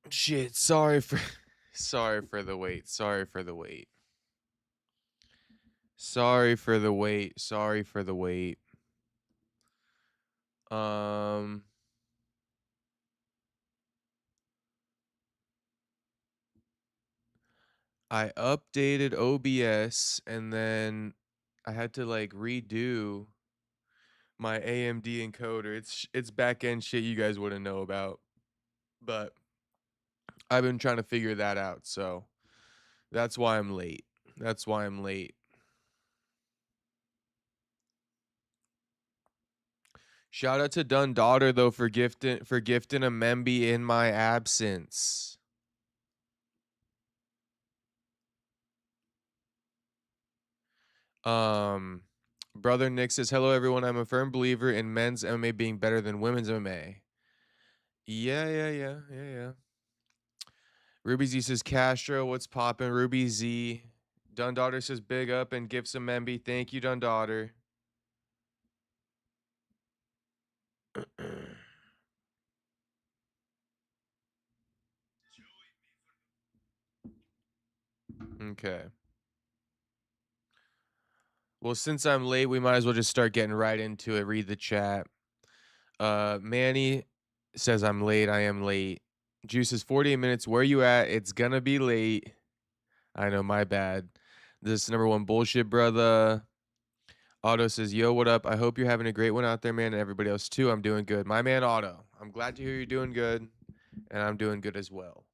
Shit, sorry for sorry for the wait. Sorry for the wait. Sorry for the wait. Sorry for the wait. Um I updated OBS and then I had to like redo my AMD encoder. It's back end shit you guys wouldn't know about. But I've been trying to figure that out, so that's why I'm late. That's why I'm late. Shout out to Dunn Daughter though for gifting a Memby in my absence. Um Brother Nick says, "Hello everyone. I'm a firm believer in men's MMA being better than women's MMA." Yeah. Ruby Z says, "Castro, what's poppin'?" Ruby Z. Dunn Daughter says, "Big up and gifts a Memby." Thank you, Dunn Daughter. Okay. Well, since I'm late, we might as well just start getting right into it. Read the chat. Manny says I'm late. I am late. Juice is 48 minutes. Where you at? It's gonna be late. I know, my bad. This is number one bullshit, brother. Otto says, "Yo, what up? I hope you're having a great one out there, man, and everybody else too. I'm doing good." My man Otto. I'm glad to hear you're doing good, and I'm doing good as well.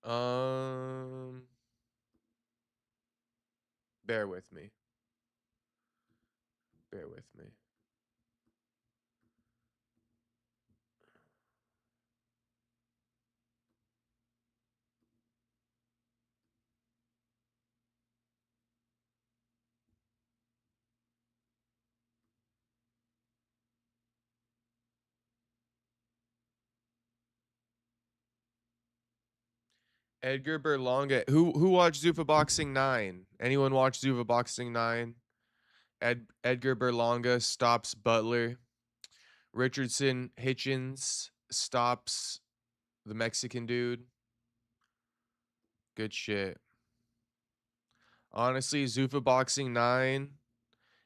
Um, bear with me. Bear with me. Edgar Berlanga. Who watched Zuffa Boxing 9? Anyone watch Zuffa Boxing 9? Edgar Berlanga stops Butler. Richardson Hitchens stops the Mexican dude. Good shit. Honestly, Zuffa Boxing 9,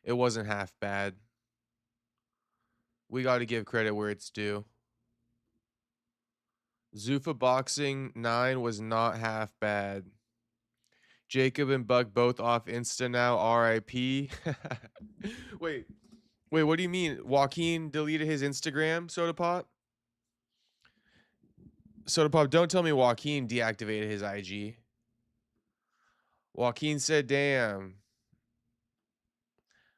it wasn't half bad. We got to give credit where it's due. Zuffa Boxing 9 was not half bad. Jacob and Buck both off Insta now. RIP. wait, wait, what do you mean? Joaquin deleted his Instagram, Soda Pop? Soda Pop, don't tell me Joaquin deactivated his IG. Joaquin said, "Damn,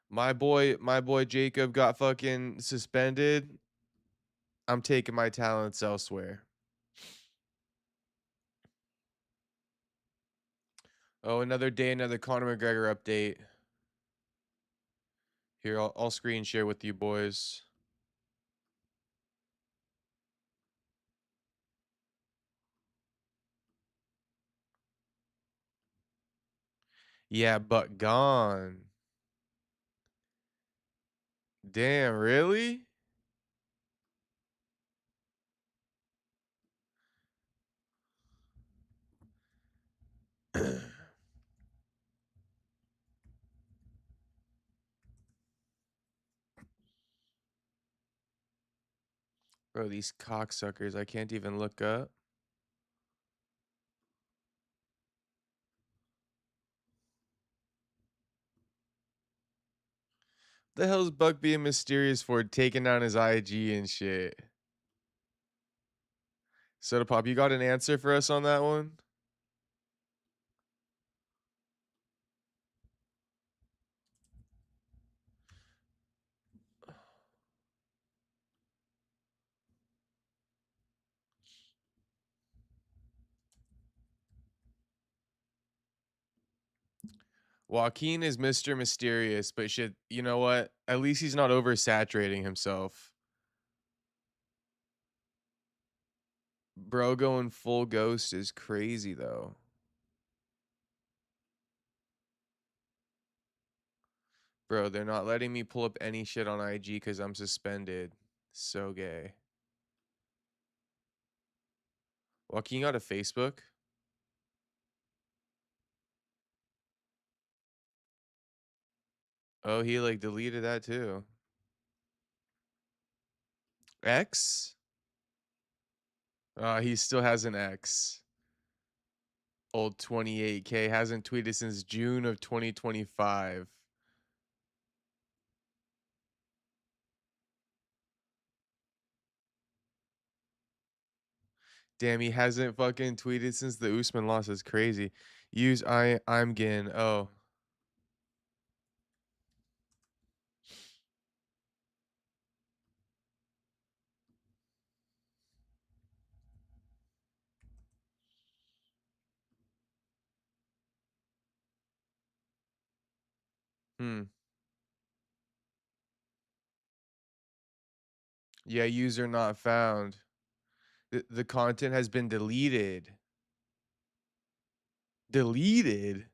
my boy Jacob got fucking suspended. I'm taking my talents elsewhere." Oh, another day, another Conor McGregor update. Here, I'll screen share with you boys. Yeah, but gone. Damn, really? Bro, these cocksuckers, I can't even look up. The hell's Buck being mysterious for taking down his IG and shit? Soda Pop, you got an answer for us on that one? Joaquin is Mr. Mysterious, but shit, you know what? At least he's not oversaturating himself. Bro going full ghost is crazy though. Bro, they're not letting me pull up any shit on IG because I'm suspended. So gay. Joaquin got a Facebook? Oh, he like deleted that too. X? He still has an X. Old 28K hasn't tweeted since June of 2025. Damn, he hasn't fucking tweeted since the Usman loss. Is crazy. Use I'm Gin. Oh. Hmm. Yeah, user not found. The content has been deleted. Deleted?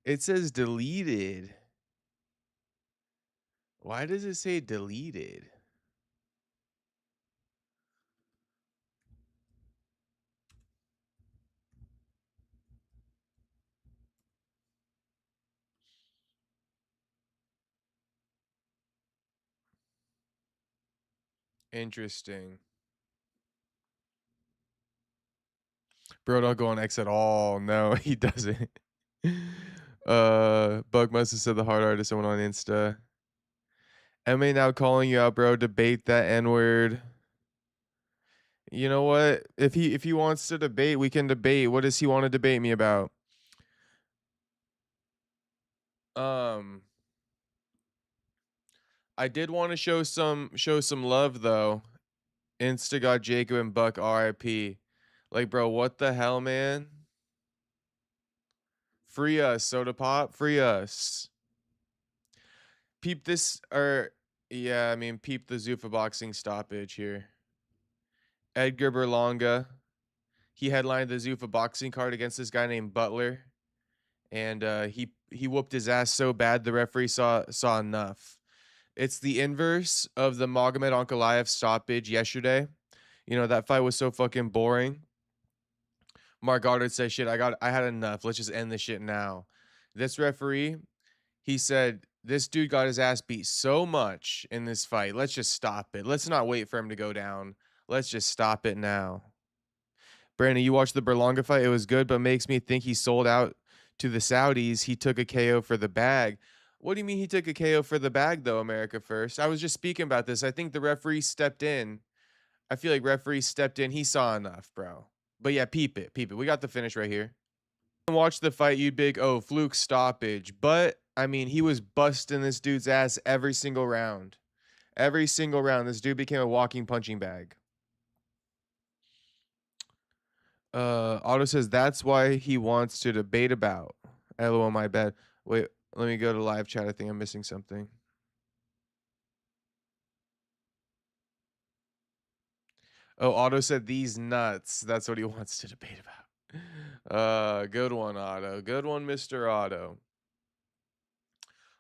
It says deleted. Why does it say deleted? Interesting. Bro, don't go on X at all. No, he doesn't. Bug must have said the hard R to someone on Insta. MA now calling you out, bro. Debate that N-word. You know what? If he wants to debate, we can debate. What does he want to debate me about? Um, I did want to show some love though. Insta got Jacob and Buck RIP. Like, bro, what the hell, man? Free us, Soda Pop. Free us. Peep this, or yeah, I mean, peep the Zuffa Boxing stoppage here. Edgar Berlanga. He headlined the Zuffa Boxing card against this guy named Butler, and he whooped his ass so bad the referee saw enough. It's the inverse of the Magomed Ankalaev stoppage yesterday. You know, that fight was so fucking boring. Mark Goddard said, shit, I had enough. Let's just end this shit now. This referee, he said, this dude got his ass beat so much in this fight. Let's just stop it. Let's not wait for him to go down. Let's just stop it now. Brandon, you watched the Berlanga fight. It was good, but makes me think he sold out to the Saudis. He took a KO for the bag. What do you mean he took a KO for the bag, though, America First? I was just speaking about this. I think the referee stepped in. I feel like referee stepped in. He saw enough, bro. But yeah, peep it. Peep it. We got the finish right here. Watch the fight, you big, oh, fluke stoppage. But, I mean, he was busting this dude's ass every single round. Every single round. This dude became a walking punching bag. Otto says that's why he wants to debate about. LOL, my bad. Wait, let me go to live chat. I think I'm missing something. Oh, Otto said these nuts. That's what he wants to debate about. Good one, Otto. Good one, Mr. Otto.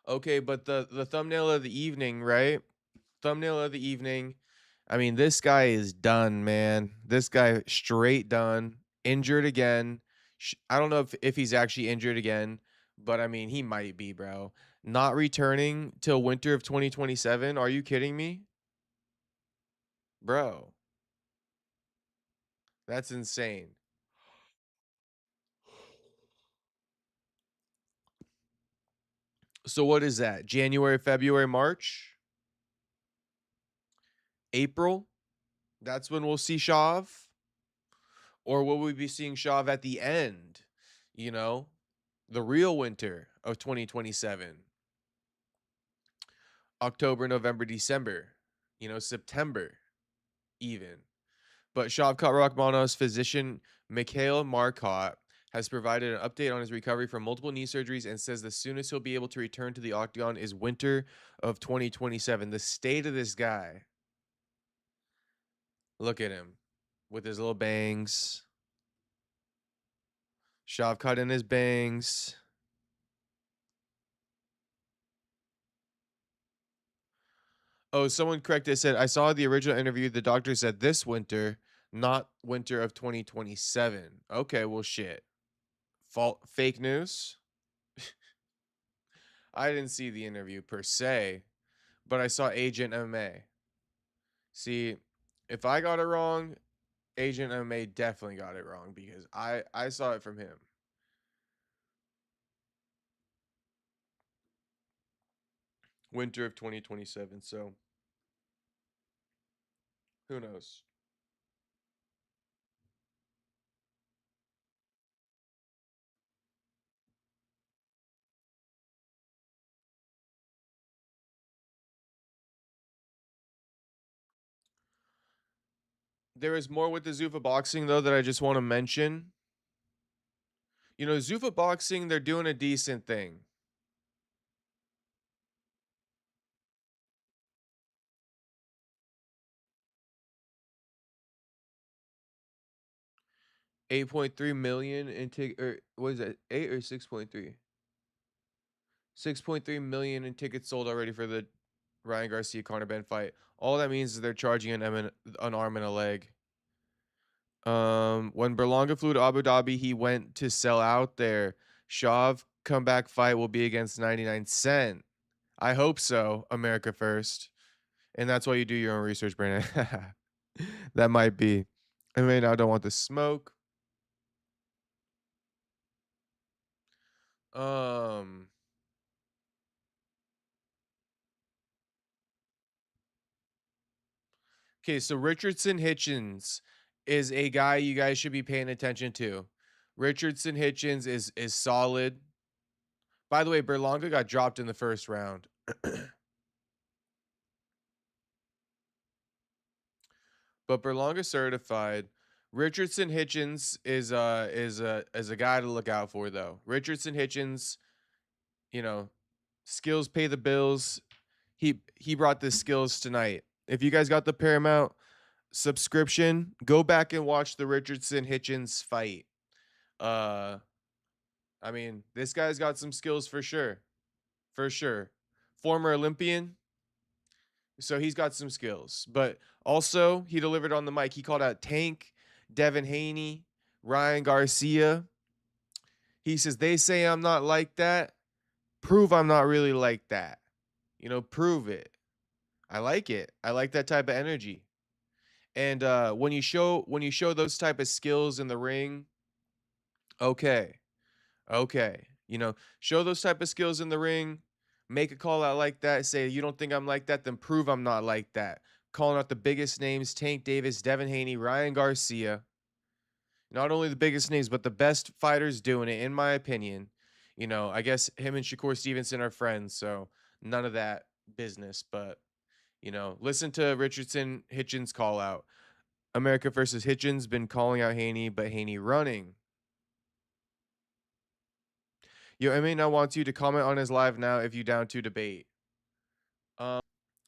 Okay, but the thumbnail of the evening, right? Thumbnail of the evening. I mean, this guy is done, man. This guy straight done. Injured again. I don't know if he's actually injured again, but I mean, he might be, bro. Not returning till winter of 2027. Are you kidding me? Bro, that's insane. So what is that? January, February, March, April? That's when we'll see Shav? Or will we be seeing Shav at the end? You know, the real winter of 2027. October, November, December, you know, September even. But Shavkat Rakhmonov's physician, Mikhail Marcotte, has provided an update on his recovery from multiple knee surgeries and says the soonest he'll be able to return to the octagon is winter of 2027. The state of this guy. Look at him with his little bangs. Shavkat in his bangs. Oh, someone corrected, said, I saw the original interview. The doctor said this winter, not winter of 2027. Okay, well, shit. Fake news? I didn't see the interview per se, but I saw Agent MMA. See, if I got it wrong, Agent MMA definitely got it wrong because I saw it from him. Winter of 2027. So who knows? There is more with the Zuffa Boxing though that I just want to mention. You know, Zuffa Boxing, they're doing a decent thing. 8.3 million in ticket, or what is that? 8 or 6.3? 6.3 million in tickets sold already for the Ryan Garcia Conor Ben fight. All that means is they're charging an arm and a leg. When Berlanga flew to Abu Dhabi, he went to sell out there. Shav comeback fight will be against 99 Cent. I hope so. America first. And that's why you do your own research, Brandon. That might be. I mean, I don't want the smoke. Um, okay, so Richardson Hitchens is a guy you guys should be paying attention to. Richardson Hitchens is solid. By the way, Berlanga got dropped in the first round. But Berlanga certified. Richardson Hitchens is a guy to look out for though. Richardson Hitchens, you know, skills pay the bills. He brought the skills tonight. If you guys got the Paramount subscription, go back and watch the Richardson Hitchens fight. Uh I mean, this guy's got some skills for sure. For sure. Former Olympian, so he's got some skills. But also, he delivered on the mic. He called out Tank, Devin Haney, Ryan Garcia. He says, they say I'm not like that. Prove I'm not really like that. You know, prove it. I like it. I like that type of energy. And when you show those type of skills in the ring, okay. Okay. You know, show those type of skills in the ring, make a call out like that, say you don't think I'm like that, then prove I'm not like that. Calling out the biggest names, Tank Davis, Devin Haney, Ryan Garcia. Not only the biggest names, but the best fighters doing it, in my opinion. You know, I guess him and Shakur Stevenson are friends, so none of that business. But, you know, listen to Richardson Hitchens call out. America versus Hitchens been calling out Haney, but Haney running. Yo, I may not want you to comment on his live now if you down to debate. Um,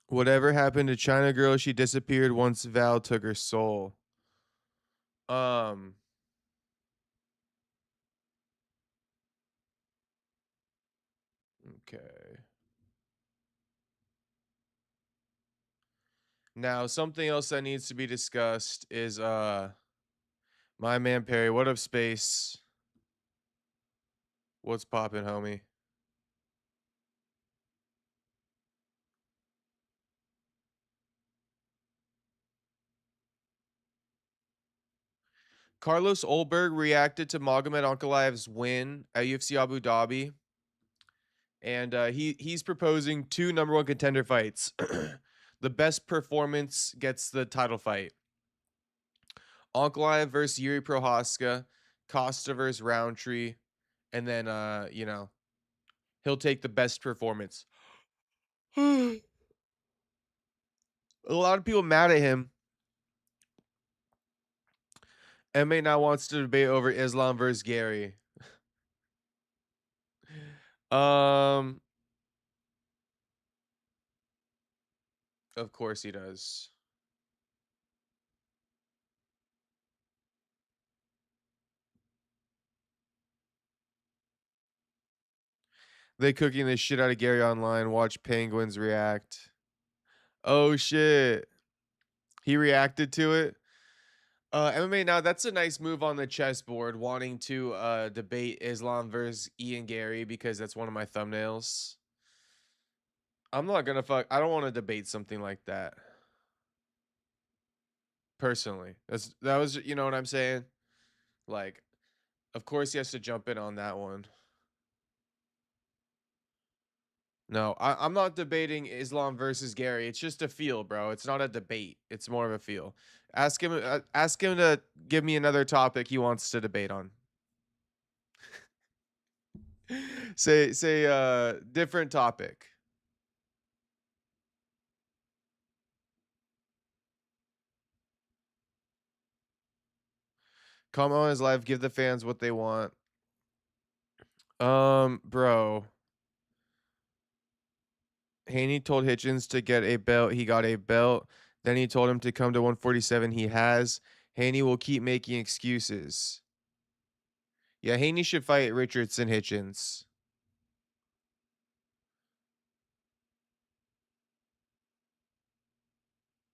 whatever happened to China girl? She disappeared once Val took her soul. Um, okay. Now something else that needs to be discussed is my man Perry. What up, Space? What's poppin', homie? Carlos Olberg reacted to Magomed Ankalaev's win at UFC Abu Dhabi, and he's proposing two number one contender fights. The best performance gets the title fight. Ankalaev versus Yuri Prohaska, Costa versus Roundtree, and then he'll take the best performance. A lot of people mad at him. MMA now wants to debate over Islam versus Gary. Um, of course he does. They cooking this shit out of Gary online. Watch Penguins react. Oh shit. He reacted to it. MMA now, that's a nice move on the chessboard, wanting to debate Islam versus Ian Gary because that's one of my thumbnails. I'm not gonna I don't want to debate something like that. Personally. That was, you know what I'm saying? Like, of course he has to jump in on that one. No, I'm not debating Islam versus Gary. It's just a feel, bro. It's not a debate. It's more of a feel. Ask him to give me another topic he wants to debate on. Say different topic. Come on his live, give the fans what they want. Bro. Haney told Hitchens to get a belt. He got a belt. Then he told him to come to 147. He has. Haney will keep making excuses. Yeah, Haney should fight Richardson Hitchens.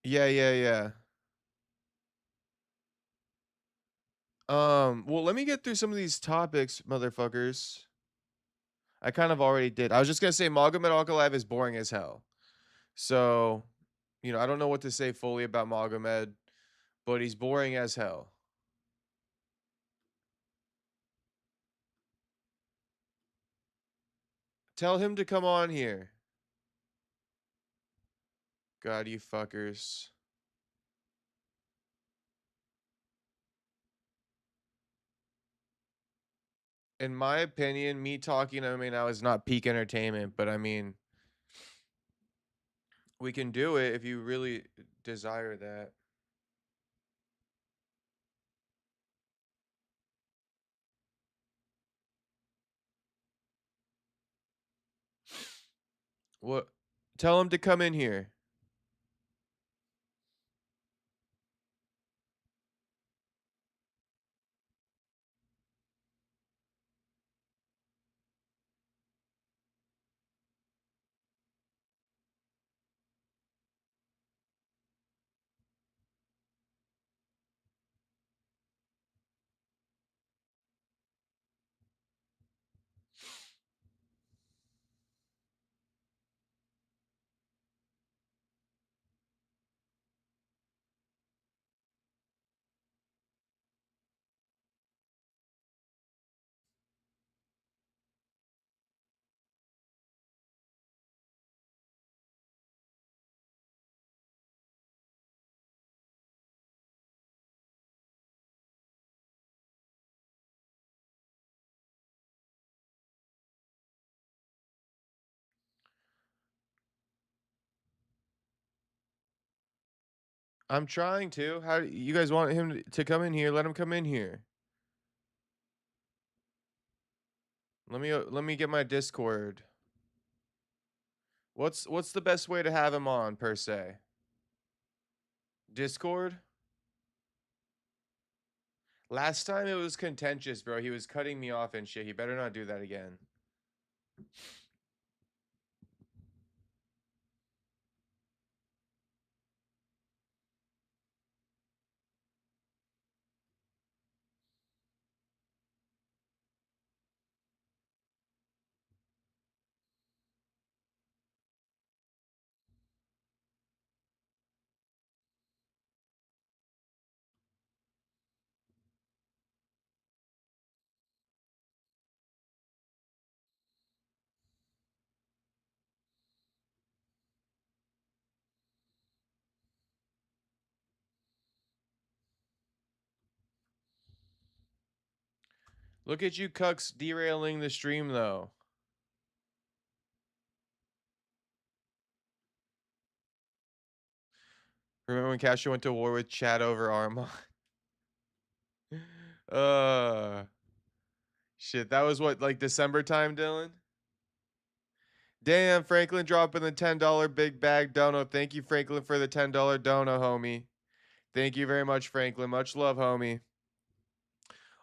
Yeah, yeah, yeah. Well, let me get through some of these topics, motherfuckers. I kind of already did. I was just gonna say Magomed Ankalaev is boring as hell. So, I don't know what to say fully about Magomed, but he's boring as hell. Tell him to come on here. God, you fuckers. In my opinion, me talking, I mean, I was not peak entertainment, but I mean, we can do it if you really desire that. What? Tell him to come in here. I'm trying to. How you guys want him to come in here? Let him come in here. Let me get my Discord. What's the best way to have him on per se? Discord? Last time it was contentious, bro. He was cutting me off and shit. He better not do that again. Look at you cucks derailing the stream though. Remember when Castro went to war with Chad over Arma? uh Shit, that was what, like December time, Dylan? Damn, Franklin dropping the $10 big bag dono. Thank you, Franklin, for the $10 dono, homie. Thank you very much, Franklin. Much love, homie.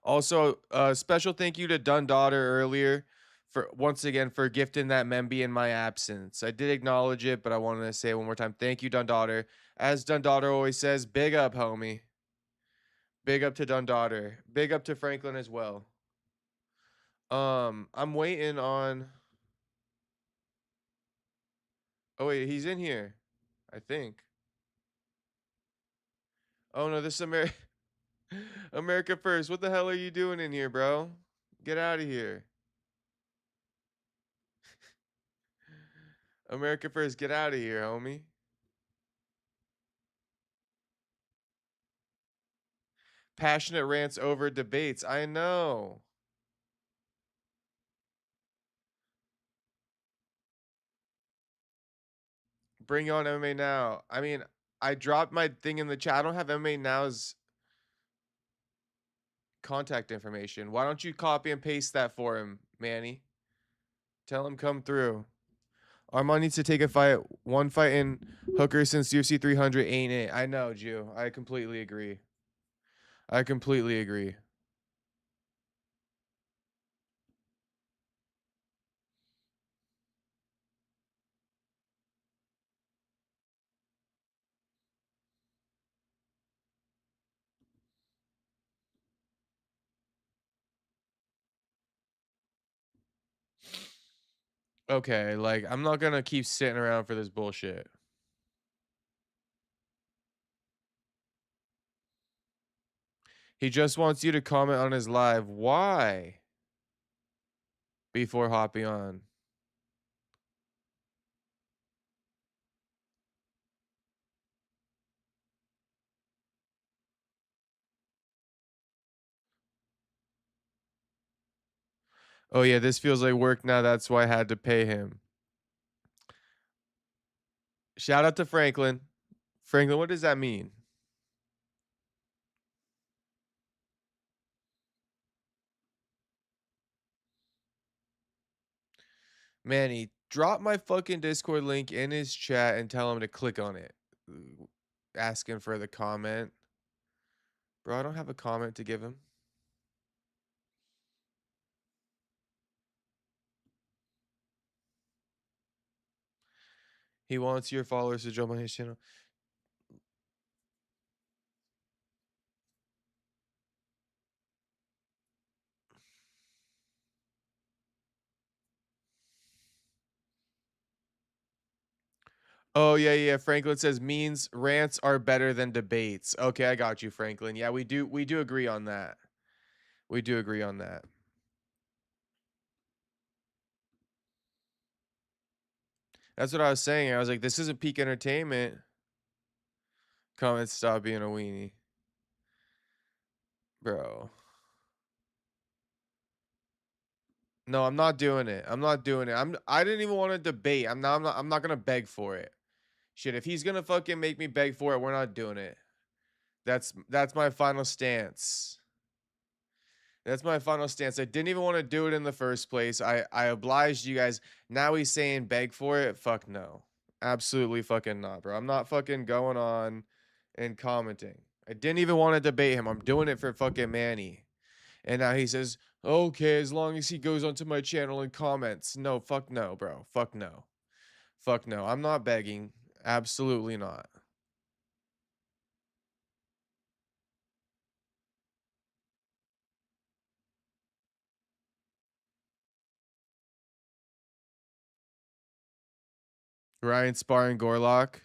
Also, special thank you to Dundaughter earlier for once again for gifting that Memby in my absence. I did acknowledge it, but I wanted to say it one more time. Thank you, Dundaughter. As Dundaughter always says, big up, homie. Big up to Dundaughter. Big up to Franklin as well. I'm waiting on. Oh wait, he's in here, I think. Oh no, this is America First. What the hell are you doing in here, bro? Get out of here. America First, get out of here, homie. Passionate rants over debates. I know. Bring on MMA Now. I mean, I dropped my thing in the chat. I don't have MMA Now's contact information. Why don't you copy and paste that for him, Manny? Tell him come through. Armand needs to take a fight. One fight in Hooker since UFC 300 ain't it. I know, Jew. I completely agree. I completely agree. Okay, like I'm not gonna keep sitting around for this bullshit. He just wants you to comment on his live. Why? Before hopping on. Oh yeah, this feels like work now. That's why I had to pay him. Shout out to Franklin. Franklin, what does that mean? Manny, drop my fucking Discord link in his chat and tell him to click on it. Asking for the comment. Bro, I don't have a comment to give him. He wants your followers to jump on his channel. Oh yeah, yeah. Franklin says means rants are better than debates. Okay, I got you, Franklin. Yeah, we do agree on that. We do agree on that. That's what I was saying. I was like, this isn't peak entertainment. Comments, stop being a weenie. Bro. No, I'm not doing it. I'm not doing it. I didn't even want to debate. I'm not gonna beg for it. Shit, if he's gonna fucking make me beg for it, we're not doing it. That's my final stance. That's my final stance. I didn't even want to do it in the first place. I obliged you guys. Now he's saying beg for it. Fuck no. Absolutely fucking not, bro. I'm not fucking going on and commenting. I didn't even want to debate him. I'm doing it for fucking Manny. And now he says, okay, as long as he goes onto my channel and comments. No, fuck no, bro. Fuck no. Fuck no. I'm not begging. Absolutely not. Ryan sparring Gorlock.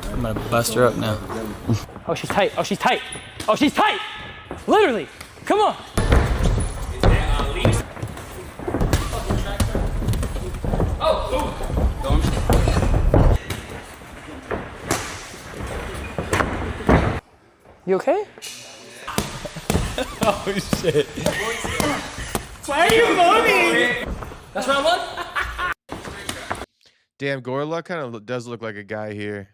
I'm gonna bust her up now. Oh, she's tight. Oh, she's tight. Oh, she's tight. Literally. Come on. You okay? Oh shit. Why are you moaning? That's round one? Damn, Gorlock kind of does look like a guy here.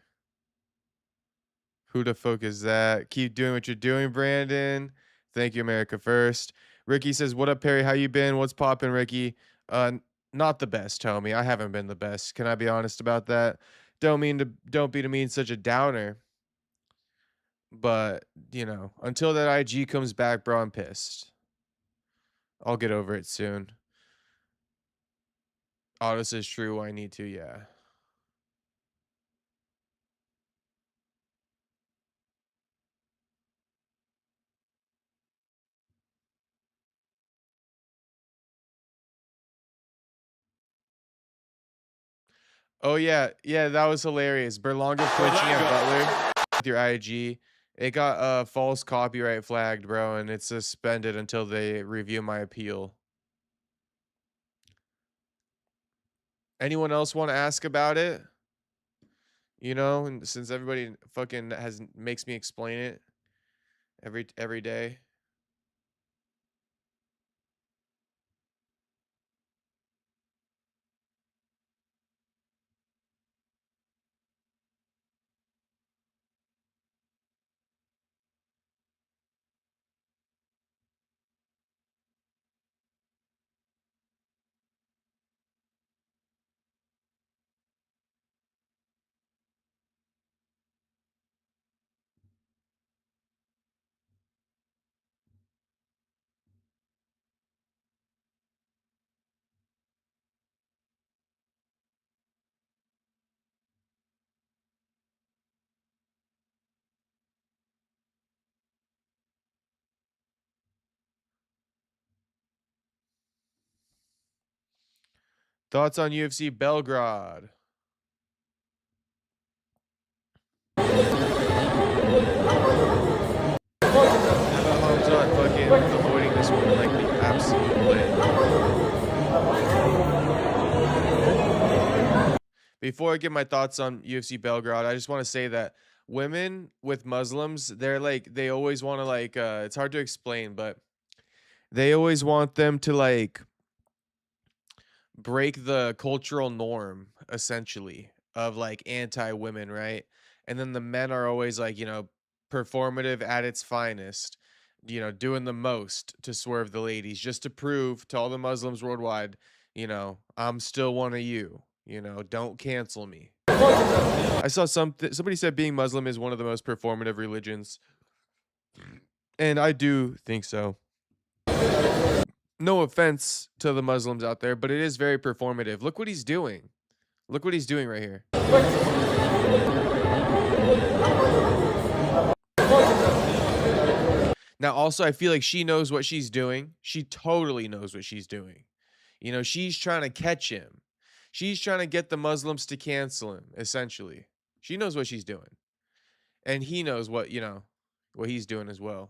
Who the fuck is that? Keep doing what you're doing, Brandon. Thank you, America First. Ricky says, what up, Perry? How you been? What's poppin', Ricky? Not the best, homie. I haven't been the best. Can I be honest about that? Don't be to mean such a downer. But, you know, until that IG comes back, bro, I'm pissed. I'll get over it soon. Otto says true. I need to, yeah. Oh yeah, yeah, that was hilarious. Berlanga flinching at Butler with your IG. It got false copyright flagged, bro, and it's suspended until they review my appeal. Anyone else want to ask about it? You know, and since everybody fucking makes me explain it every day. Thoughts on UFC Belgrade? How about Hamzat fucking avoiding this woman like the absolute plague? Before I give my thoughts on UFC Belgrade, I just want to say that women with Muslims, they're like, they always want to like, it's hard to explain, but they always want them to like break the cultural norm essentially of like anti-women, right? And then the men are always like, you know, performative at its finest, you know, doing the most to swerve the ladies just to prove to all the Muslims worldwide, you know, I'm still one of you, you know, don't cancel me. I saw somebody said being Muslim is one of the most performative religions, and I do think so. No offense to the Muslims out there, but it is very performative. Look what he's doing. Look what he's doing right here. Now, also, I feel like she knows what she's doing. She totally knows what she's doing. You know, she's trying to catch him. She's trying to get the Muslims to cancel him, essentially. She knows what she's doing. And he knows what, you know, what he's doing as well.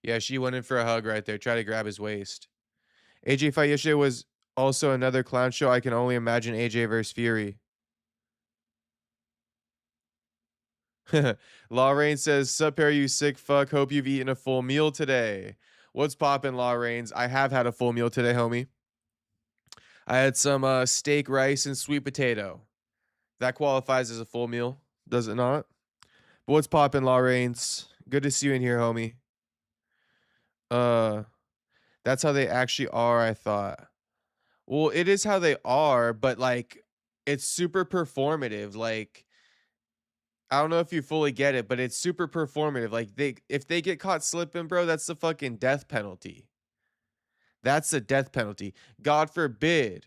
Yeah, she went in for a hug right there. Try to grab his waist. AJ fight yesterday was also another clown show. I can only imagine AJ versus Fury. Law Reigns says, "Sup, Harry, you sick fuck. Hope you've eaten a full meal today." What's poppin', Law Reigns? I have had a full meal today, homie. I had some steak, rice, and sweet potato. That qualifies as a full meal, does it not? But what's poppin', Law Reigns? Good to see you in here, homie. Uh, that's how they actually are, I thought. Well, it is how they are, but like it's super performative. Like I don't know if you fully get it, but it's super performative. Like if they get caught slipping, bro, that's the fucking death penalty. That's the death penalty. God forbid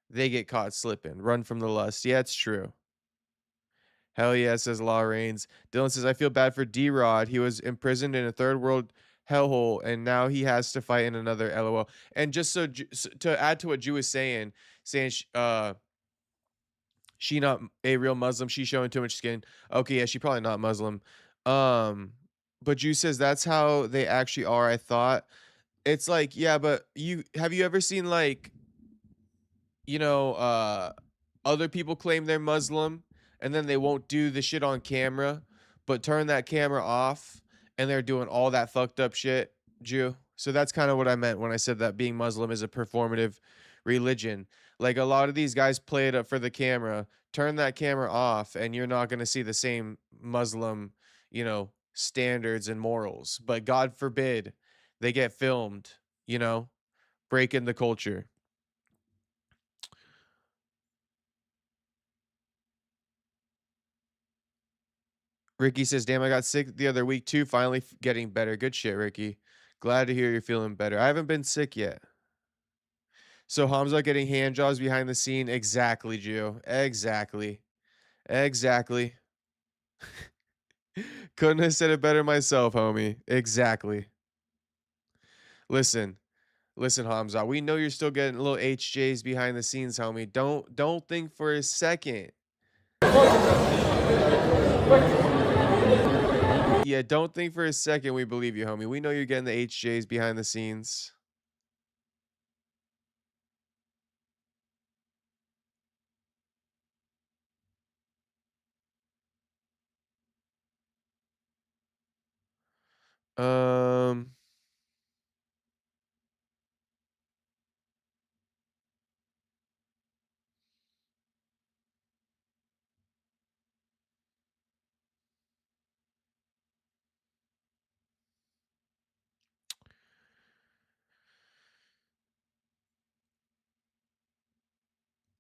they get caught slipping. Run from the lust. Yeah, it's true. Hell yeah, says Law Reigns. Dylan says, I feel bad for D-Rod. He was imprisoned in a third world hellhole, and now he has to fight in another LOL. And just so to add to what Jew is saying she not a real Muslim. She's showing too much skin. Okay, yeah, she probably not Muslim. But Jew says that's how they actually are. I thought it's like, yeah, but have you ever seen like, you know, other people claim they're Muslim and then they won't do the shit on camera, but turn that camera off and they're doing all that fucked up shit, Jew. So that's kind of what I meant when I said that being Muslim is a performative religion. Like a lot of these guys play it up for the camera, turn that camera off, and you're not going to see the same Muslim, you know, standards and morals. But God forbid they get filmed, you know, Breaking the culture. Ricky says, damn, I got sick the other week too. Finally getting better. Good shit, Ricky. Glad to hear you're feeling better. I haven't been sick yet. So Hamza getting hand jobs behind the scene. Exactly, Jew. Exactly. Exactly. Couldn't have said it better myself, homie. Exactly. Listen. Listen, Hamza. We know you're still getting little HJs behind the scenes, homie. Don't think for a second. Yeah, don't think for a second we believe you, homie. We know you're getting the HJs behind the scenes. Um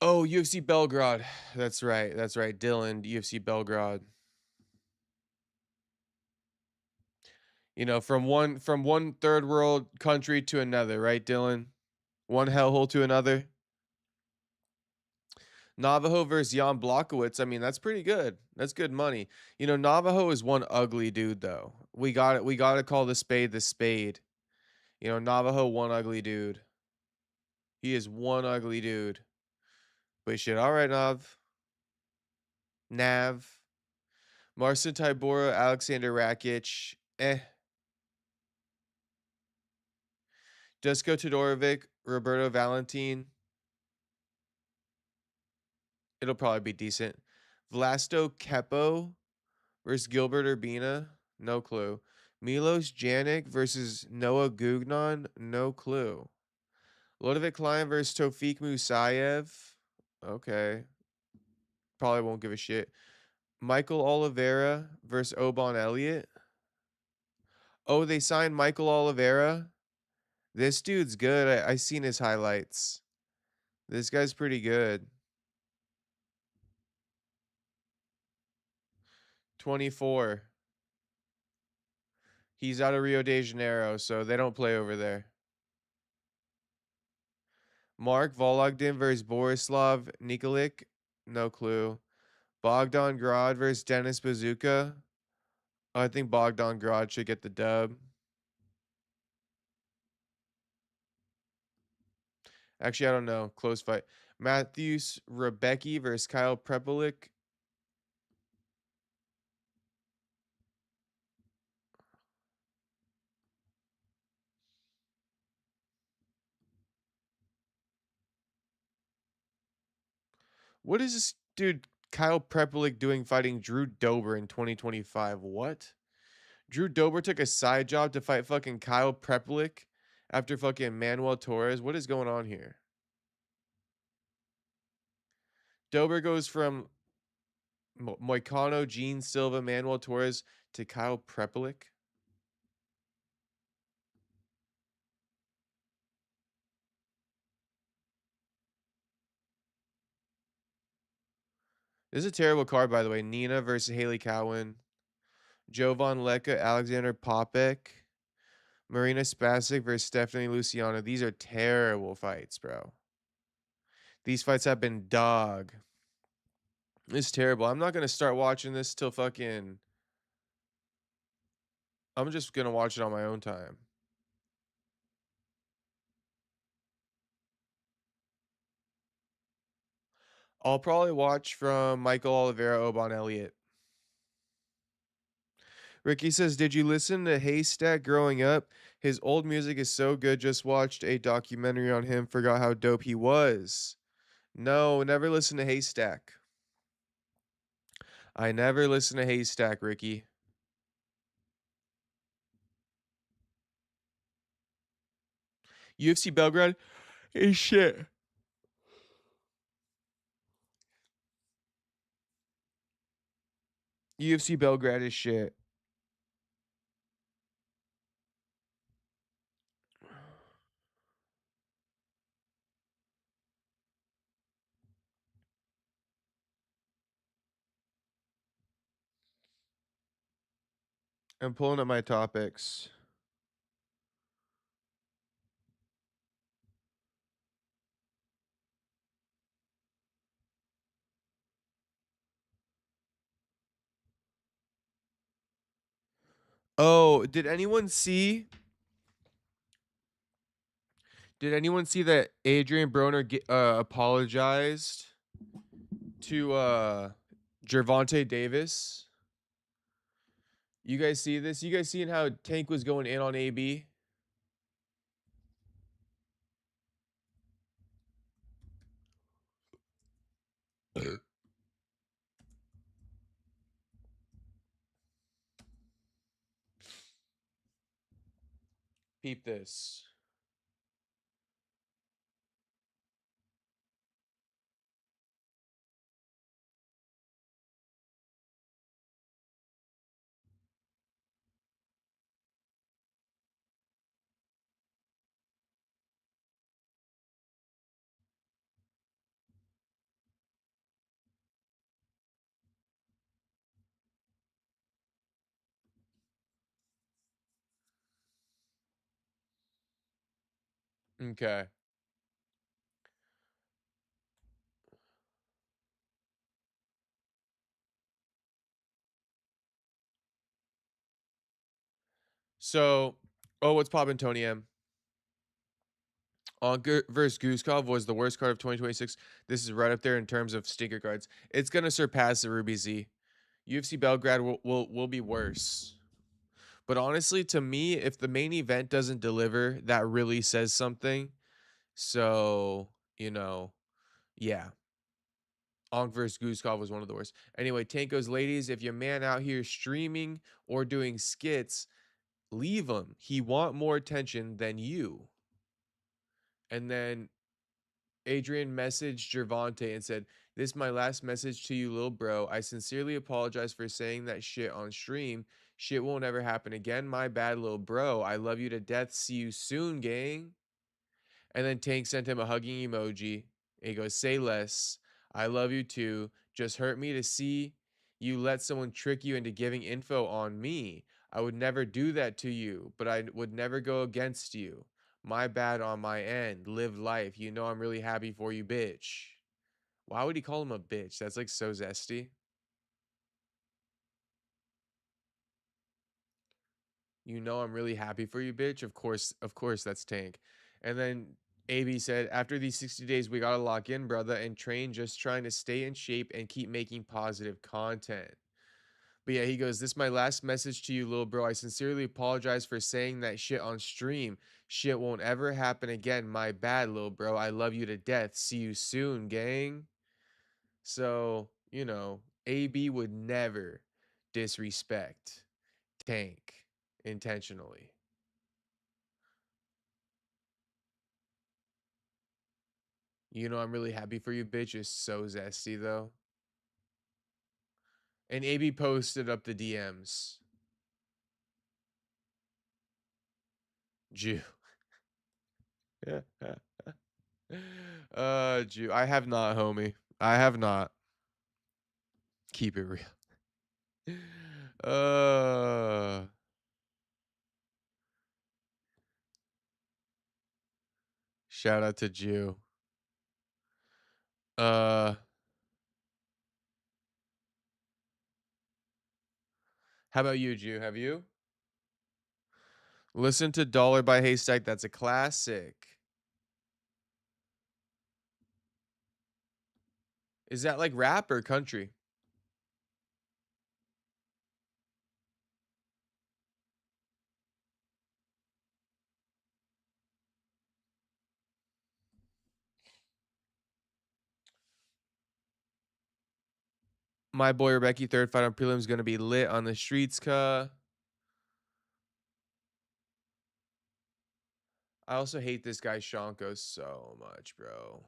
Oh, UFC Belgrade. That's right. That's right. Dylan, UFC Belgrade. You know, from one third world country to another, right, Dylan? One hellhole to another. Navajo versus Jan Blachowicz. I mean, that's pretty good. That's good money. You know, Navajo is one ugly dude, though. We got it. We got to call the spade the spade. You know, Navajo, one ugly dude. He is one ugly dude. But shit, all right, Nav. Marcin Tybura, Alexander Rakic. Dusko Todorovic, Roberto Valentin. It'll probably be decent. Vlasto Kepo versus Gilbert Urbina. No clue. Milos Janik versus Noah Gugnon. No clue. Ludovic Klein versus Tofik Musayev. Okay. Probably won't give a shit. Michael Oliveira versus Obon Elliott. Oh, they signed Michael Oliveira. This dude's good. I seen his highlights. This guy's pretty good. 24. He's out of Rio de Janeiro, so they don't play over there. Mark Vologdin versus Borislav Nikolic. No clue. Bogdan Grad versus Dennis Bazooka. I think Bogdan Grad should get the dub. Actually, I don't know. Close fight. Matthews Rebecki versus Kyle Prepelik. What is this dude Kyle Prepelik doing fighting Drew Dober in 2025? What? Drew Dober took a side job to fight fucking Kyle Prepelik after fucking Manuel Torres. What is going on here? Dober goes from Moicano, Gene Silva, Manuel Torres to Kyle Prepelik. This is a terrible card, by the way. Nina versus Haley Cowan. Jovan Leka, Alexander Popek. Marina Spasic versus Stephanie Luciano. These are terrible fights, bro. These fights have been dog. It's terrible. I'm not going to start watching this till fucking... I'm just going to watch it on my own time. I'll probably watch from Michael Oliveira, Obon Elliott. Ricky says, did you listen to Haystack growing up? His old music is so good. Just watched a documentary on him. Forgot how dope he was. No, never listened to Haystack. I never listened to Haystack, Ricky. UFC Belgrade is shit. UFC Belgrade is shit. I'm pulling up my topics. Oh, did anyone see? Did anyone see that Adrian Broner apologized to Gervonta Davis? You guys see this? You guys seeing how Tank was going in on AB? Peep this. Okay. So, oh, what's poppin', Tony M? Versus Gooskov was the worst card of 2026. This is right up there in terms of stinker cards. It's gonna surpass the Ruby Z. UFC Belgrade will be worse. But honestly, to me, if the main event doesn't deliver, that really says something. So, yeah. Onk versus Gooskov was one of the worst. Anyway, Tank goes, ladies, if your man out here streaming or doing skits, leave him. He want more attention than you. And then Adrian messaged Gervonta and said, this is my last message to you, little bro. I sincerely apologize for saying that shit on stream. Shit won't ever happen again. My bad, little bro. I love you to death. See you soon, gang. And then Tank sent him a hugging emoji. And he goes, say less. I love you too. Just hurt me to see you let someone trick you into giving info on me. I would never do that to you, but I would never go against you. My bad on my end. Live life. You know I'm really happy for you, bitch. Why would he call him a bitch? That's like so zesty. You know I'm really happy for you, bitch. Of course that's Tank. And then AB said, after these 60 days, we gotta lock in, brother, and train, just trying to stay in shape and keep making positive content. But yeah, he goes, this is my last message to you, little bro. I sincerely apologize for saying that shit on stream. Shit won't ever happen again. My bad, little bro. I love you to death. See you soon, gang. So, AB would never disrespect Tank intentionally. You know I'm really happy for you, bitch is so zesty though. And AB posted up the DMs. Jew. Jew. I have not, homie. I have not. Keep it real. Uh Shout out to Jew. Uh how about you, Jew? Have you? Listen to Dollar by Haystack. That's a classic. Is that like rap or country? My boy Rebecca, third fight on prelims, gonna be lit on the streets, cuh. I also hate this guy Shanko so much, bro.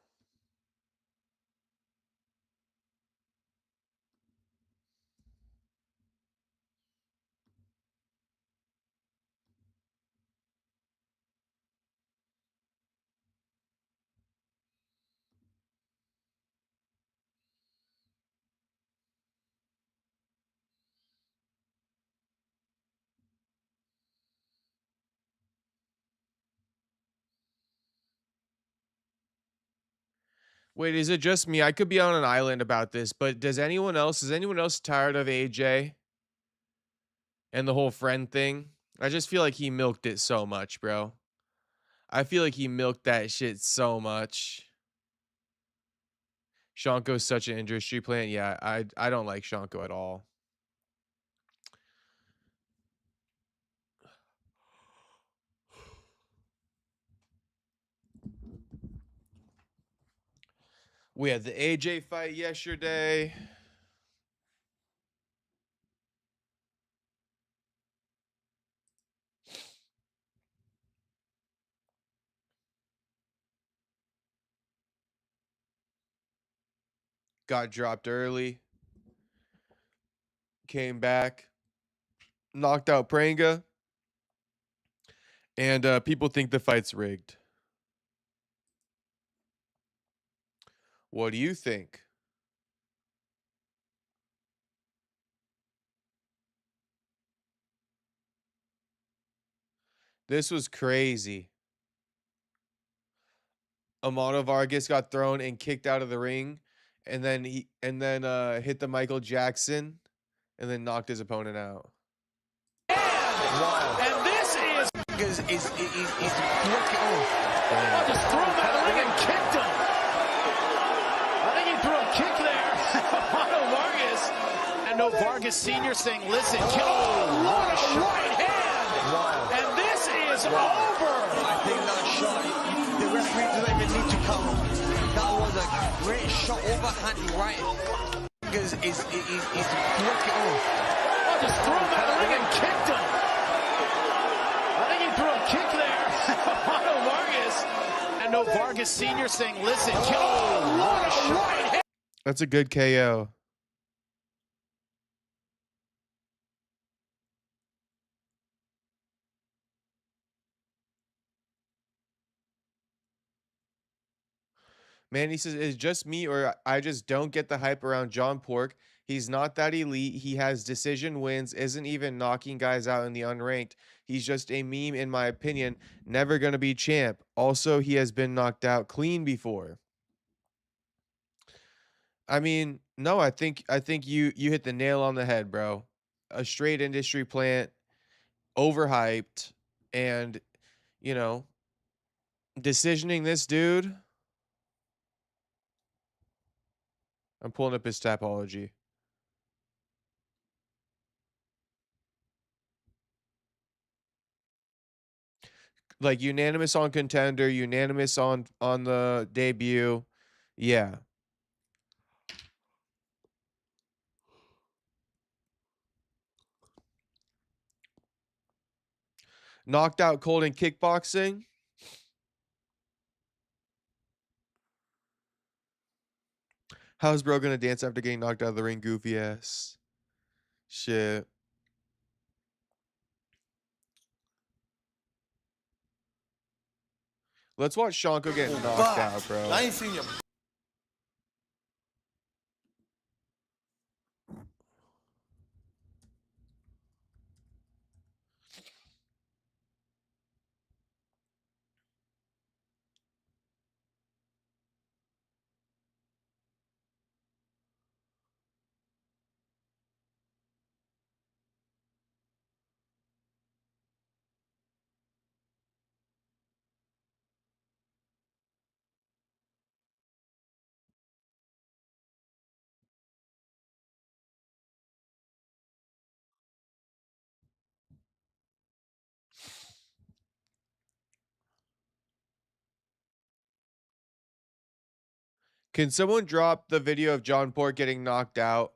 Wait, is it just me? I could be on an island about this, but is anyone else tired of AJ and the whole friend thing? I just feel like he milked it so much, bro. I feel like he milked that shit so much. Shanko's such an industry plant. Yeah, I don't like Shanko at all. We had the AJ fight yesterday. Got dropped early. Came back. Knocked out Pranga. And people think the fight's rigged. What do you think? This was crazy. Amado Vargas got thrown and kicked out of the ring, and then hit the Michael Jackson, and then knocked his opponent out. Wow. And this is he's working off. Just threw him out of the ring and kicked him. I think he threw a kick there. Amado Vargas. And no Vargas Sr. saying, listen, what a right hand. Wow. And this is over. I think that shot, the referee didn't even need to count. That was a great shot, overhand right. He's working off. Just threw him out of the ring and kicked him. I think he threw a kick there. Amado Vargas. And no Vargas Sr. saying, listen, what a right hand. That's a good KO. Man, he says, it's just me or I just don't get the hype around John Pork. He's not that elite. He has decision wins, isn't even knocking guys out in the unranked. He's just a meme, in my opinion. Never going to be champ. Also, he has been knocked out clean before. I mean, no, I think you hit the nail on the head, bro. A straight industry plant, overhyped, and, you know, decisioning this dude. I'm pulling up his Tapology. Like unanimous on Contender, unanimous on the debut. Yeah. Knocked out cold in kickboxing. How's bro gonna dance after getting knocked out of the ring? Goofy ass. Shit. Let's watch Shanko get knocked out, bro. I ain't seen you. Can someone drop the video of John Pork getting knocked out?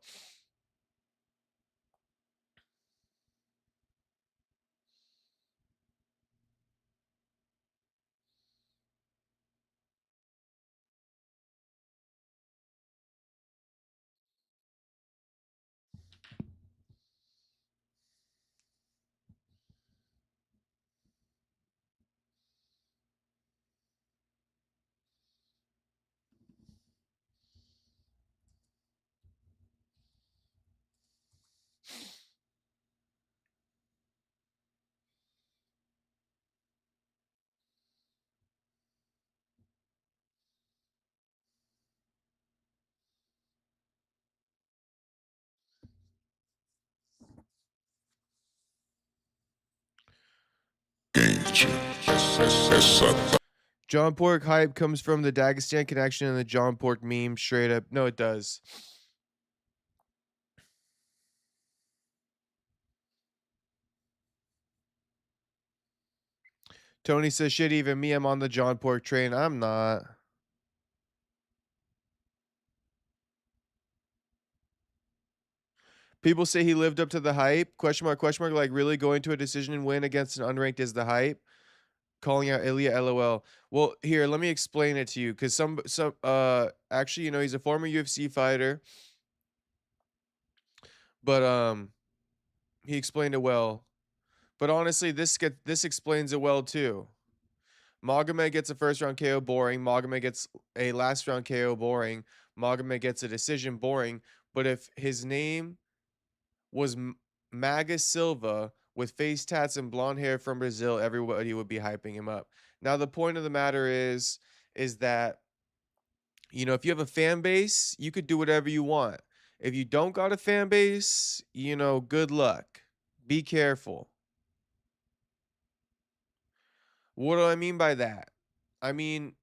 John Pork hype comes from the Dagestan connection and the John Pork meme. Straight up. No, it does. Tony says, shit, even me, I'm on the John Pork train. I'm not. People say he lived up to the hype. Question mark, like really going to a decision and win against an unranked is the hype. Calling out Ilya, LOL. Well, here, let me explain it to you. Because actually, you know, he's a former UFC fighter. But, he explained it well. But honestly, this explains it well, too. Magomed gets a first round KO, boring. Magomed gets a last round KO, boring. Magomed gets a decision, boring. But if his name was Maga Silva with face tats and blonde hair from Brazil, everybody would be hyping him up. Now, the point of the matter is that, you know, if you have a fan base, you could do whatever you want. If you don't got a fan base, you know, good luck. Be careful. What do I mean by that? I mean,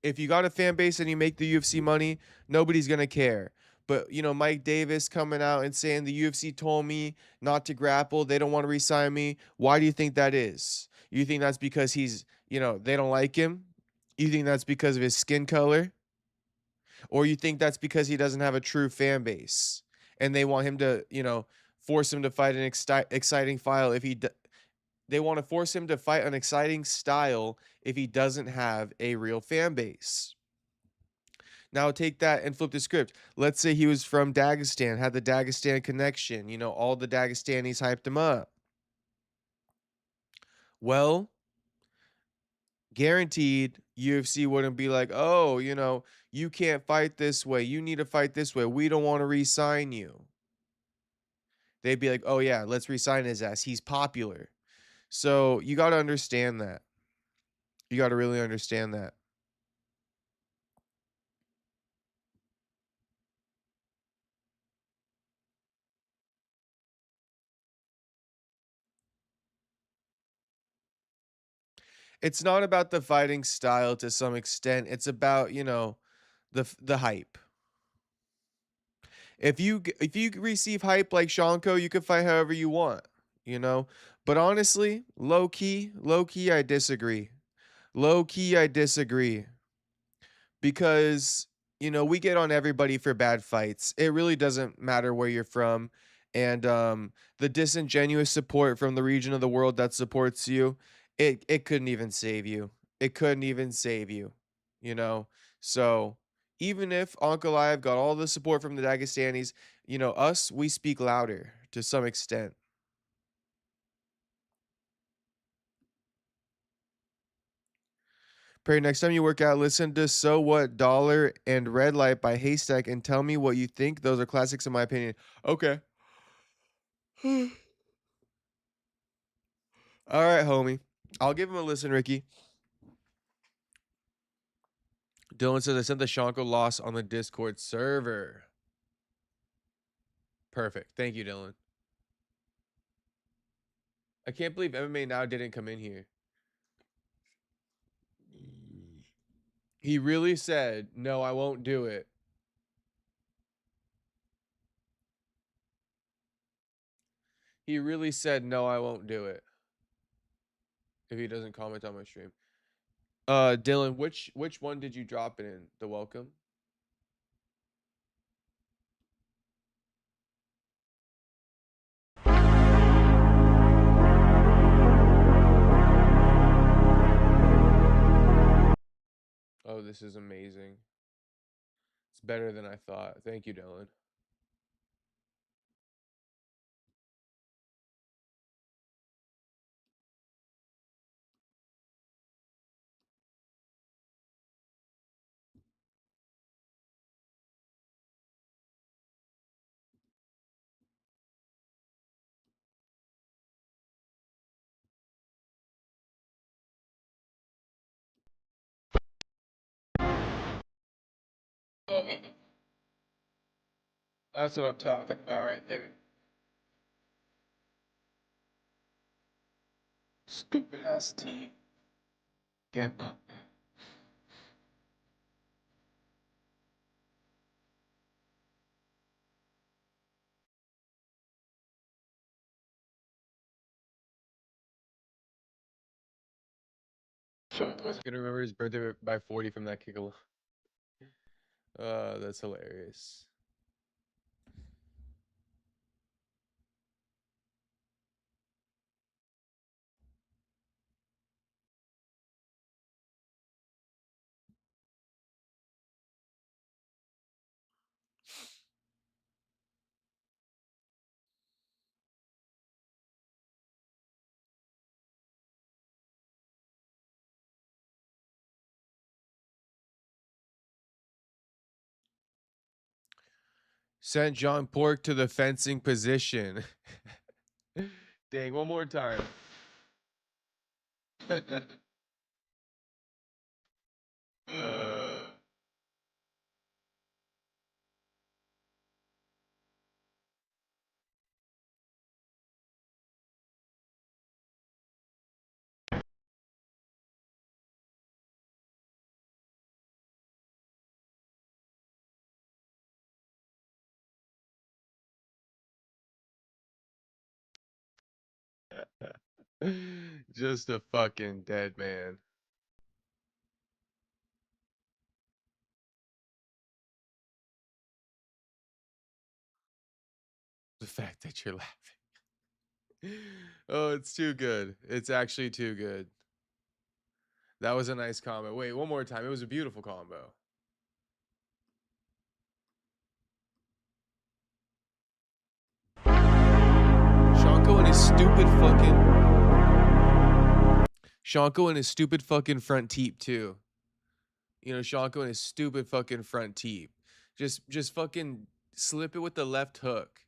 if you got a fan base and you make the UFC money, nobody's going to care. But, you know, Mike Davis coming out and saying the UFC told me not to grapple. They don't want to re-sign me. Why do you think that is? You think that's because he's, you know, they don't like him? You think that's because of his skin color? Or you think that's because he doesn't have a true fan base and they want him to, you know, force him to fight an exciting file if he they want to force him to fight an exciting style if he doesn't have a real fan base. Now take that and flip the script. Let's say he was from Dagestan, had the Dagestan connection. You know, all the Dagestanis hyped him up. Well, guaranteed UFC wouldn't be like, oh, you know, you can't fight this way. You need to fight this way. We don't want to re-sign you. They'd be like, oh, yeah, let's re-sign his ass. He's popular. So you got to understand that. You got to really understand that. It's not about the fighting style to some extent. It's about, you know, the hype. If you receive hype like Shanko, you can fight however you want, you know? But honestly, low key, I disagree. Low key, I disagree. Because, you know, we get on everybody for bad fights. It really doesn't matter where you're from. And the disingenuous support from the region of the world that supports you, it couldn't even save you. It couldn't even save you, you know? So even if Ankalaev got all the support from the Dagestanis, you know, us, we speak louder to some extent. Pray next time you work out, listen to So What, Dollar, and Red Light by Haystack and tell me what you think. Those are classics in my opinion. Okay. All right, homie. I'll give him a listen, Ricky. Dylan says, I sent the Shanko loss on the Discord server. Perfect. Thank you, Dylan. I can't believe MMA Now didn't come in here. He really said, no, I won't do it. He really said, no, I won't do it. If he doesn't comment on my stream. Dylan, which one did you drop it in? The welcome? Oh, this is amazing. It's better than I thought. Thank you, Dylan. That's what I'm talking about right there. Stupid ass team. Get I'm gonna remember his birthday by 40 from that kick alone. That's hilarious. Sent John Pork to the fencing position. Dang, one more time. Just a fucking dead man. The fact that you're laughing. Oh, it's too good. It's actually too good. That was a nice combo. Wait, one more time. It was a beautiful combo. Shanko and his stupid fucking Shanko and his stupid fucking front teep too. You know, Shanko and his stupid fucking front teep. Just fucking slip it with the left hook.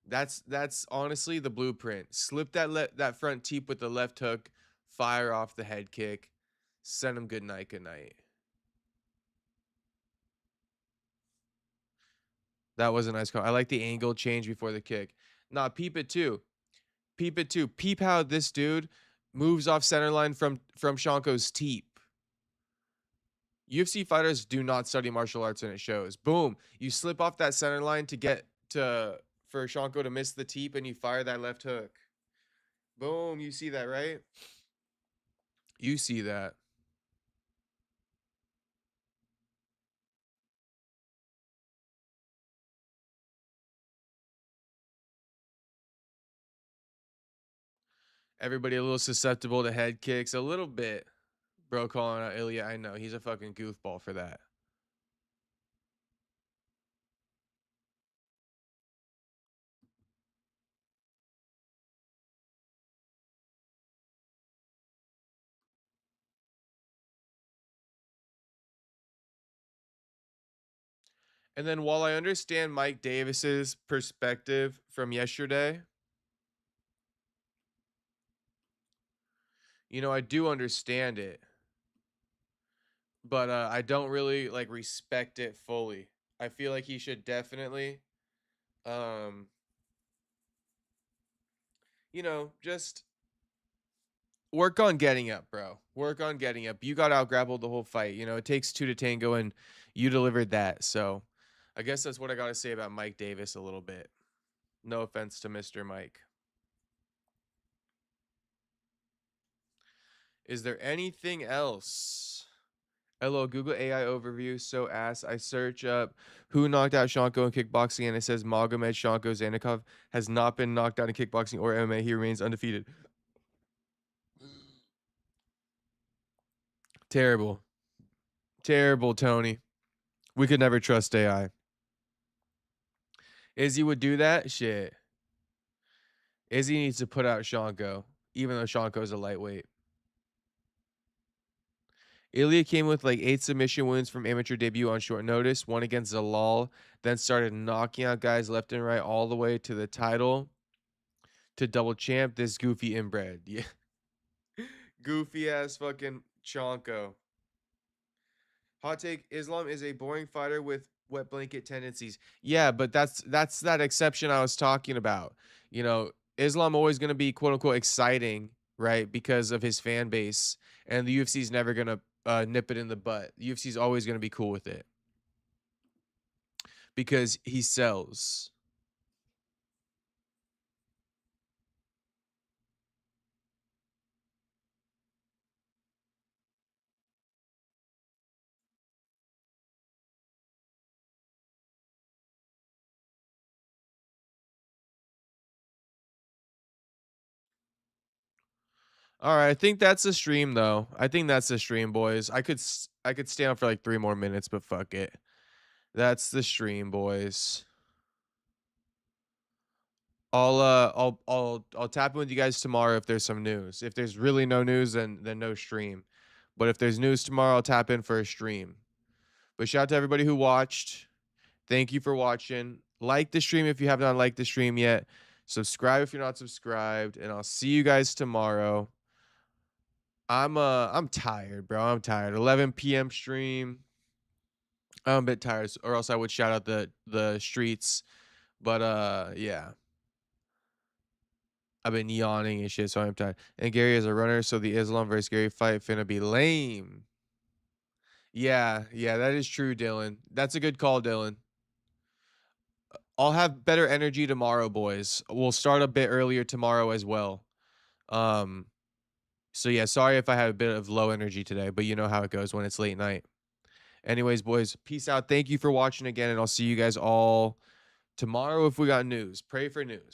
That's honestly the blueprint. Slip that front teep with the left hook, fire off the head kick, send him good night, good night. That was a nice call. I like the angle change before the kick. Nah, peep it too. Peep it too. Peep how this dude moves off center line from Shanko's teep. UFC fighters do not study martial arts and it shows. Boom. You slip off that center line to get to for Shanko to miss the teep and you fire that left hook. Boom. You see that, right? You see that. Everybody a little susceptible to head kicks. A little bit. Bro calling out Ilya. I know. He's a fucking goofball for that. And then while I understand Mike Davis's perspective from yesterday, you know, I do understand it. But I don't really like respect it fully. I feel like he should definitely um you know, just work on getting up, bro. Work on getting up. You got out grappled the whole fight. You know, it takes two to tango and you delivered that. So I guess that's what I got to say about Mike Davis a little bit. No offense to Mr. Mike. Is there anything else? Hello, Google AI overview. So ass. I search up who knocked out Shanko in kickboxing and it says Magomed Shanko Zanikov has not been knocked out in kickboxing or MMA. He remains undefeated. Terrible. Terrible, Tony. We could never trust AI. Izzy would do that? Shit. Izzy needs to put out Shanko, even though Shanko's a lightweight. Ilya came with like 8 submission wins from amateur debut on short notice, one against Zalal, then started knocking out guys left and right all the way to the title to double champ. This goofy inbred. Yeah. Goofy ass fucking Shanko. Hot take, Islam is a boring fighter with wet blanket tendencies. Yeah, but that's that exception I was talking about. You know, Islam always going to be quote unquote exciting right? Because of his fan base, and the UFC is never gonna nip it in the butt. The UFC is always gonna be cool with it because he sells. All right, I think that's the stream though. I think that's the stream, boys. I could stay on for like 3 more minutes, but fuck it. That's the stream, boys. I'll tap in with you guys tomorrow if there's some news. If there's really no news, then no stream. But if there's news tomorrow, I'll tap in for a stream. But shout out to everybody who watched. Thank you for watching. Like the stream if you have not liked the stream yet. Subscribe if you're not subscribed, and I'll see you guys tomorrow. I'm tired, bro. I'm tired. 11 p.m. stream. I'm a bit tired, or else I would shout out the streets. But yeah. I've been yawning and shit, so I'm tired. And Gary is a runner, so the Islam versus Gary fight finna be lame. Yeah, that is true, Dylan. That's a good call, Dylan. I'll have better energy tomorrow, boys. We'll start a bit earlier tomorrow as well. So yeah, sorry if I had a bit of low energy today, but you know how it goes when it's late night. Anyways, boys, peace out. Thank you for watching again, and I'll see you guys all tomorrow if we got news. Pray for news.